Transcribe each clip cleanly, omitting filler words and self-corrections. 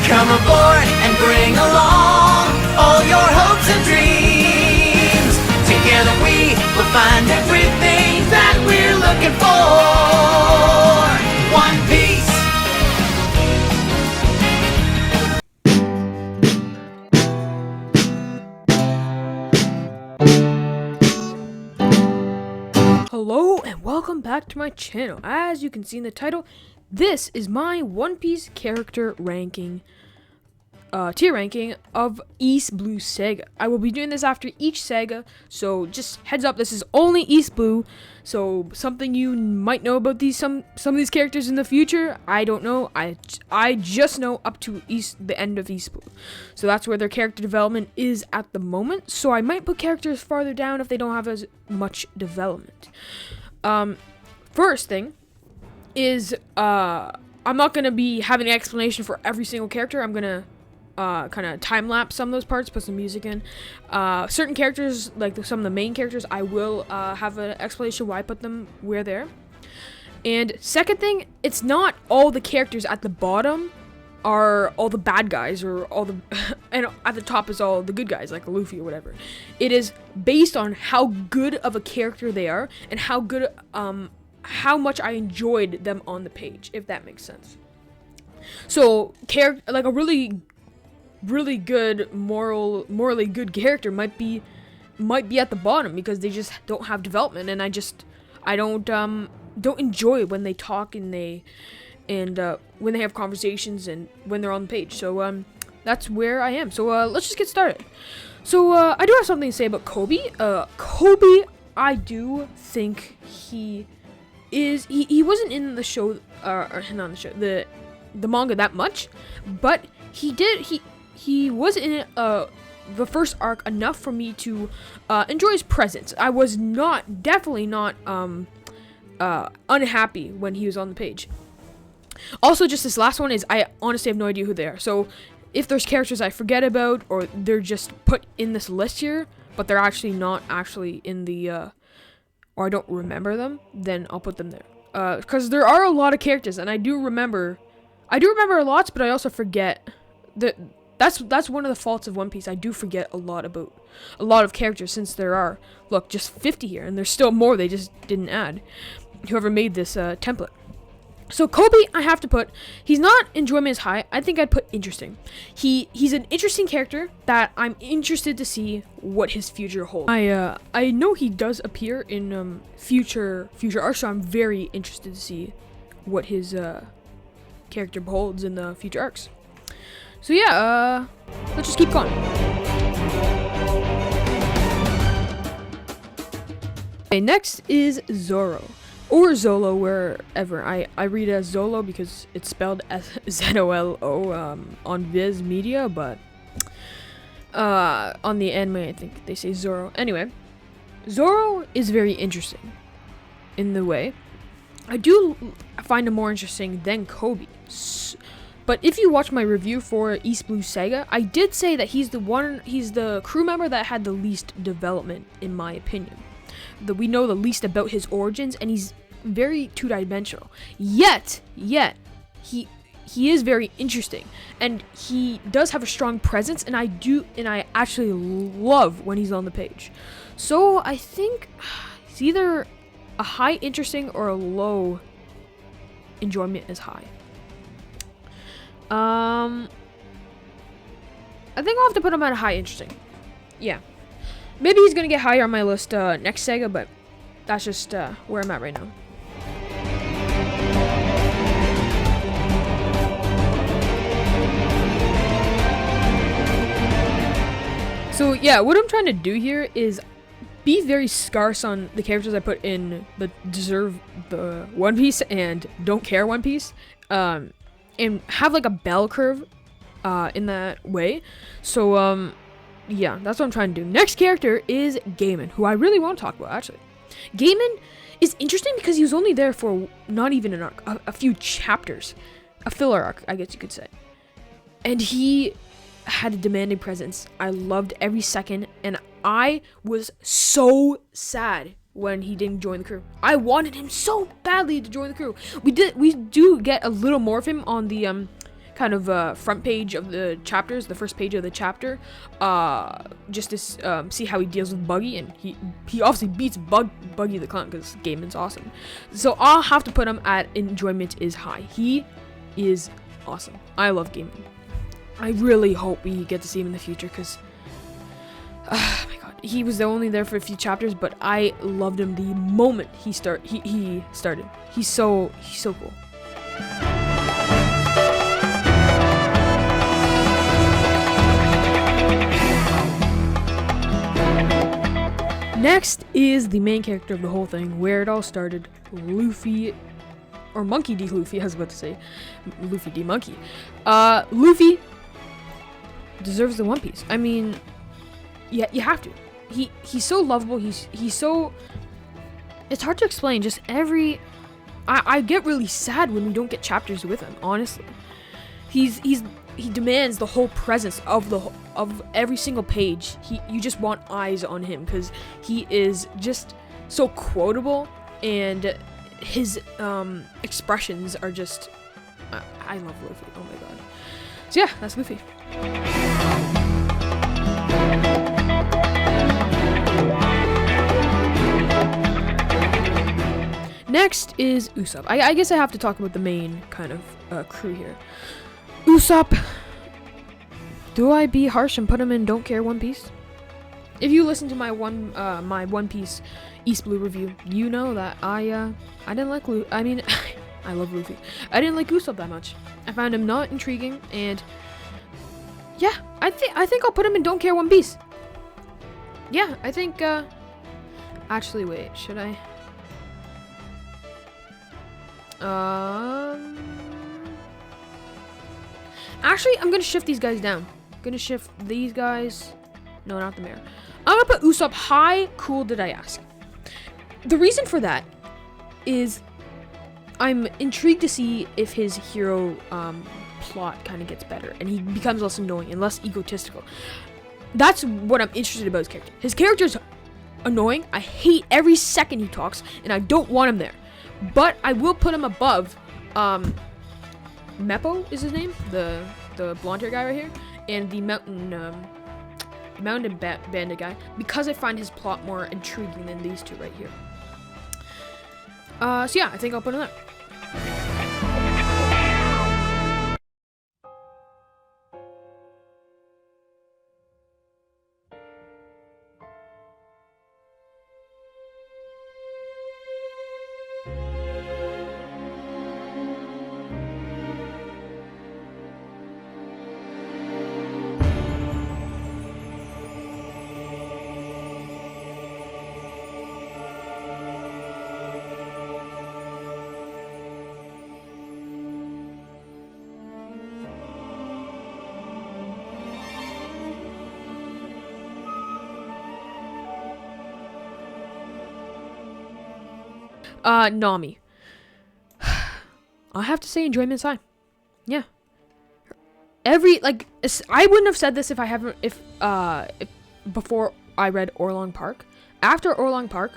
Come aboard and bring along all your hopes and dreams. Together we will find everything that we're looking for. One Piece. Hello and welcome back to my channel. As you can see in the title, this is my One Piece character ranking, tier ranking of East Blue Saga. I will be doing this after each saga, so just heads up, this is only East Blue. So something you might know about some of these characters in the future, I don't know. I just know up to the end of East Blue. So that's where their character development is at the moment. So I might put characters farther down if they don't have as much development. First thing is I'm not gonna be having an explanation for every single character. I'm gonna kind of time lapse some of those parts, put some music in. Certain characters, like some of the main characters, I will have an explanation why I put them where they're. And second thing, it's not all the characters at the bottom are all the bad guys or all the and at the top is all the good guys like Luffy or whatever. It is based on how good of a character they are and how good how much I enjoyed them on the page, if that makes sense. So like a really good morally good character might be at the bottom because they just don't have development, and I don't enjoy when they talk and when they have conversations and when they're on the page. So that's where I am. So let's just get started. So I do have something to say about Koby. Koby, I do think he wasn't in the show or not the show, the manga that much, but he was in the first arc enough for me to enjoy his presence. I was definitely not unhappy when he was on the page. Also, just this last one is, I honestly have no idea who they are. So if there's characters I forget about or they're just put in this list here, but they're actually not actually in the or I don't remember them, then I'll put them there. Because there are a lot of characters, and I do remember a lot, but I also forget that. That's one of the faults of One Piece. I do forget a lot of characters, since there are, look, just 50 here, and there's still more they just didn't add. Whoever made this template. So Koby, I have to put, he's not enjoyment is high. I think I'd put interesting. He's an interesting character that I'm interested to see what his future holds. I know he does appear in future arcs, so I'm very interested to see what his character holds in the future arcs. So yeah, let's just keep going. Okay, next is Zoro. Or Zolo, wherever. I read it as Zolo because it's spelled as Z-O-L-O on Viz Media, but on the anime I think they say Zoro. Anyway, Zoro is very interesting in the way. I do find him more interesting than Koby. But if you watch my review for East Blue Saga, I did say that he's the crew member that had the least development, in my opinion. We know the least about his origins, and he's very two-dimensional. Yet, he is very interesting, and he does have a strong presence, and I actually love when he's on the page. So I think it's either a high interesting or a low enjoyment is high. I think I'll have to put him at a high interesting. Yeah. Maybe he's gonna get higher on my list next saga, but that's just where I'm at right now. So yeah, what I'm trying to do here is be very scarce on the characters I put in the deserve the One Piece and don't care One Piece, and have like a bell curve in that way. So yeah, that's what I'm trying to do. Next character is Gaiman, who I really want to talk about, actually. Gaiman is interesting because he was only there for not even an arc, a few chapters. A filler arc, I guess you could say. And he had a demanding presence. I loved every second, and I was so sad when he didn't join the crew. I wanted him so badly to join the crew. We do get a little more of him on the kind of front page of the chapters, the first page of the chapter, just to see how he deals with Buggy, and he obviously beats Buggy the Clown because Gaiman's awesome. So I'll have to put him at enjoyment is high. He is awesome. I love Gaiman. I really hope we get to see him in the future because, oh my god, he was only there for a few chapters, but I loved him the moment he started. He's so cool. Next is the main character of the whole thing, where it all started, Luffy, or Monkey D. Luffy, I was about to say, Luffy D. Monkey. Luffy deserves the One Piece. I mean, yeah, you have to. He's so lovable. He's so. It's hard to explain. Just I get really sad when we don't get chapters with him. Honestly, he demands the whole presence of every single page. You just want eyes on him because he is just so quotable, and his expressions are just. I love Luffy. Oh my god. So yeah, that's Luffy. Next is Usopp. I guess I have to talk about the main kind of crew here. Usopp. Do I be harsh and put him in Don't Care One Piece? If you listen to my One Piece East Blue review, you know that I didn't like Luffy. I mean, I love Luffy. I didn't like Usopp that much. I found him not intriguing, and yeah, I think I'll put him in Don't Care One Piece. Yeah, I think. Actually, wait. Should I? Actually, I'm gonna shift these guys down. Gonna shift these guys. No, not the mayor. I'm gonna put Usopp high. Cool, did I ask? The reason for that is I'm intrigued to see if his hero plot kind of gets better and he becomes less annoying and less egotistical. That's what I'm interested about his character. His character's annoying. I hate every second he talks, and I don't want him there. But I will put him above Meppo is his name, the blonde hair guy right here, and the mountain bandit guy, because I find his plot more intriguing than these two right here. So yeah, I think I'll put him there. Nami. I have to say enjoyment's high. Yeah. I wouldn't have said this if before I read Orlong Park. After Orlong Park,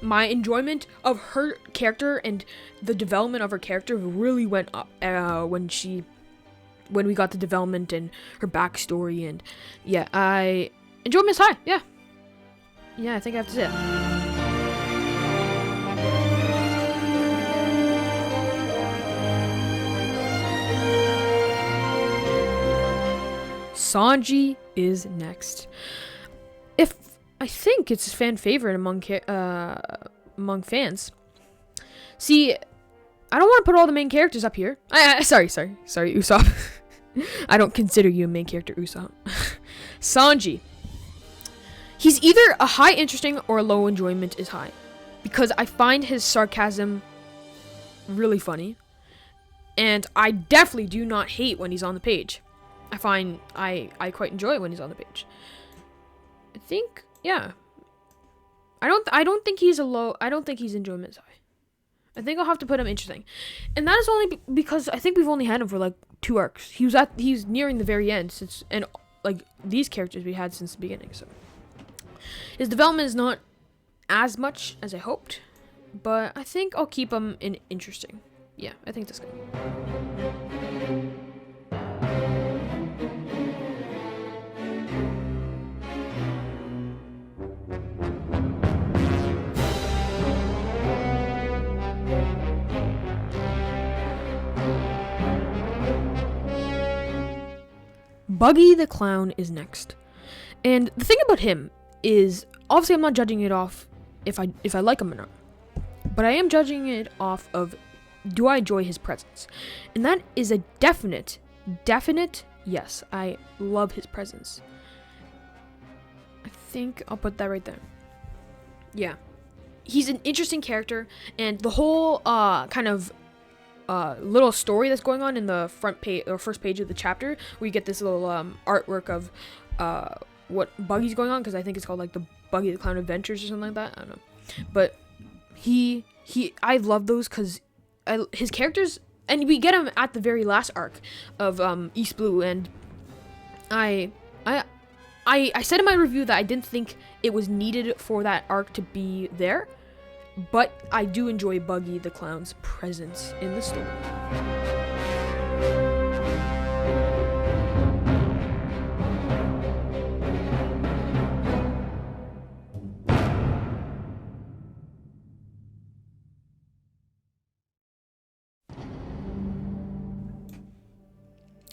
my enjoyment of her character and the development of her character really went up when we got the development and her backstory, and yeah, enjoyment's high. Yeah, I think I have to say it. Sanji is next. I think it's a fan favorite among fans. See, I don't want to put all the main characters up here. Sorry, Usopp. I don't consider you a main character, Usopp. Sanji. He's either a high interesting or a low enjoyment is high, because I find his sarcasm really funny, and I definitely do not hate when he's on the page. I find I quite enjoy it when he's on the page. I think, yeah. I don't think he's enjoyment high. I think I'll have to put him interesting. And that is only because I think we've only had him for like 2 arcs. He's nearing the very end and like these characters we had since the beginning, so his development is not as much as I hoped, but I think I'll keep him in interesting. Yeah, I think this guy. Buggy the Clown is next. And the thing about him is, obviously I'm not judging it off if I like him or not. But I am judging it off of, do I enjoy his presence? And that is a definite yes. I love his presence. I think I'll put that right there. Yeah. He's an interesting character, and the whole kind of little story that's going on in the front page or first page of the chapter, where you get this little artwork of what Buggy's going on, because I think it's called like the Buggy the Clown Adventures or something like that. I don't know, but I love those because his characters, and we get him at the very last arc of East Blue, and I said in my review that I didn't think it was needed for that arc to be there. But I do enjoy Buggy the Clown's presence in the story.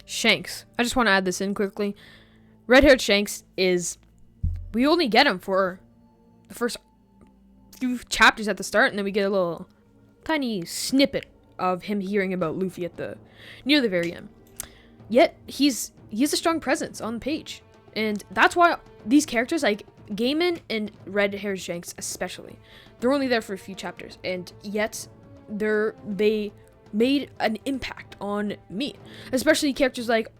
Shanks. I just want to add this in quickly. Red-haired Shanks is... we only get him for the first few chapters at the start, and then we get a little tiny snippet of him hearing about Luffy at near the very end. Yet he has a strong presence on the page, and that's why these characters like Gaiman and Red-haired Shanks especially, they're only there for a few chapters, and yet they made an impact on me, especially characters like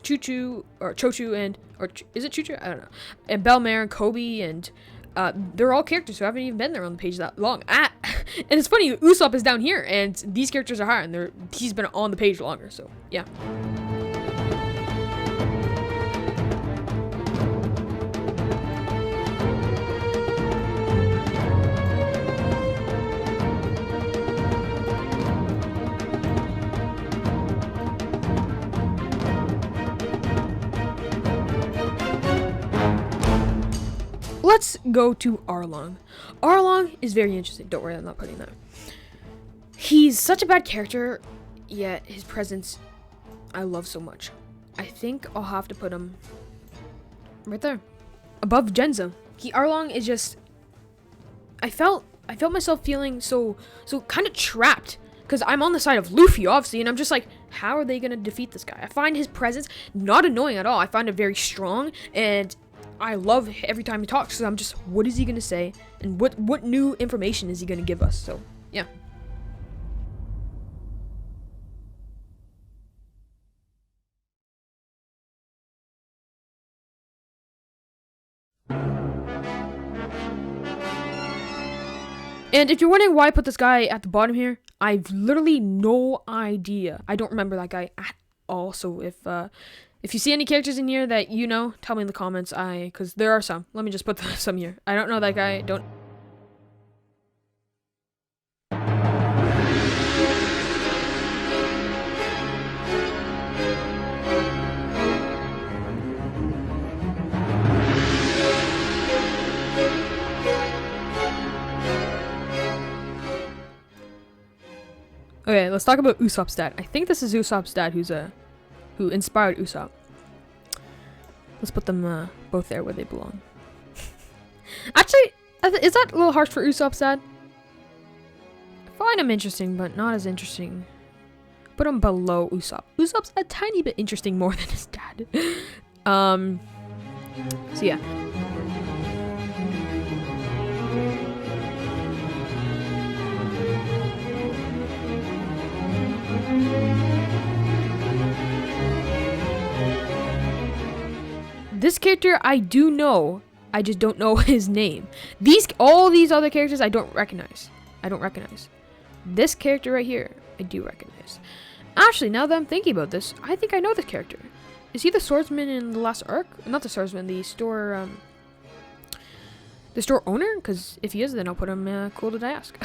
Choo-Choo or Cho-Choo and is it Choo-Choo? I don't know, and Belmare and Kobe, and they're all characters who haven't even been there on the page that long. And it's funny, Usopp is down here, and these characters are higher, and he's been on the page longer. So yeah. Let's go to Arlong. Arlong is very interesting. Don't worry, I'm not putting that. He's such a bad character, yet his presence I love so much. I think I'll have to put him right there, above Genzo. Arlong is just... I felt myself feeling so kind of trapped, because I'm on the side of Luffy, obviously, and I'm just like, how are they gonna defeat this guy? I find his presence not annoying at all. I find it very strong, and I love every time he talks, so I'm just, what is he gonna say, and what new information is he gonna give us? So yeah. And if you're wondering why I put this guy at the bottom here, I've literally no idea. I don't remember that guy at all. So if you see any characters in here that you know, tell me in the comments. Because there are some. Let me just put some here. I don't know that guy. Don't. Okay, let's talk about Usopp's dad. I think this is Usopp's dad who inspired Usopp. Let's put them both there where they belong. Actually, is that a little harsh for Usopp's dad? I find him interesting, but not as interesting. Put him below Usopp. Usopp's a tiny bit interesting more than his dad. So yeah. This character I do know, I just don't know his name. All these other characters I don't recognize. This character right here, I do recognize. Actually, now that I'm thinking about this, I think I know this character. Is he the swordsman in the last arc? Not the swordsman, the store the store owner? Because if he is, then I'll put him cool to ask.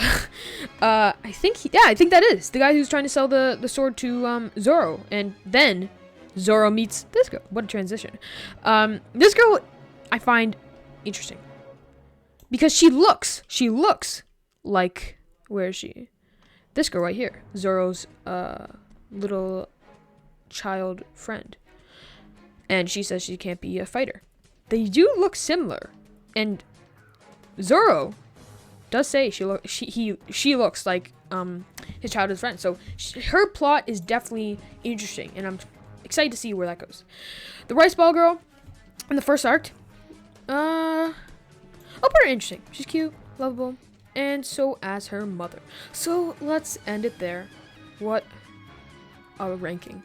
I think I think that is the guy who's trying to sell the sword to Zoro, and then Zoro meets this girl. What a transition. This girl I find interesting because she looks like, where is she? This girl right here, Zoro's little child friend, and she says she can't be a fighter. They do look similar, and Zoro does say she looks like his childhood friend. So her plot is definitely interesting, and I'm excited to see where that goes. The rice ball girl in the first arc, I'll put her interesting. She's cute, lovable, and so as her mother. So let's end it there. What a ranking.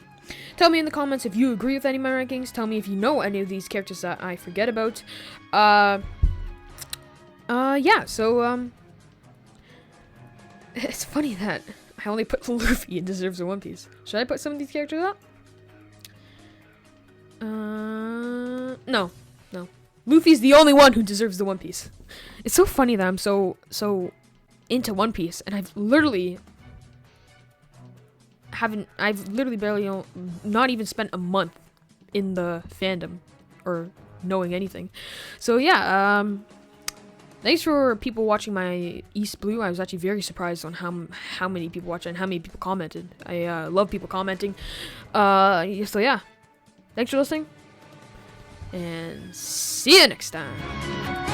Tell me in the comments if you agree with any of my rankings. Tell me if you know any of these characters that I forget about. Yeah, so, it's funny that I only put Luffy in Deserves a One Piece. Should I put some of these characters up? No. Luffy's the only one who deserves the One Piece. It's so funny that I'm so into One Piece, and I've literally barely not even spent a month in the fandom or knowing anything. So yeah, thanks for people watching my East Blue. I was actually very surprised on how many people watched it and how many people commented. I love people commenting. So yeah, thanks for listening, and see you next time.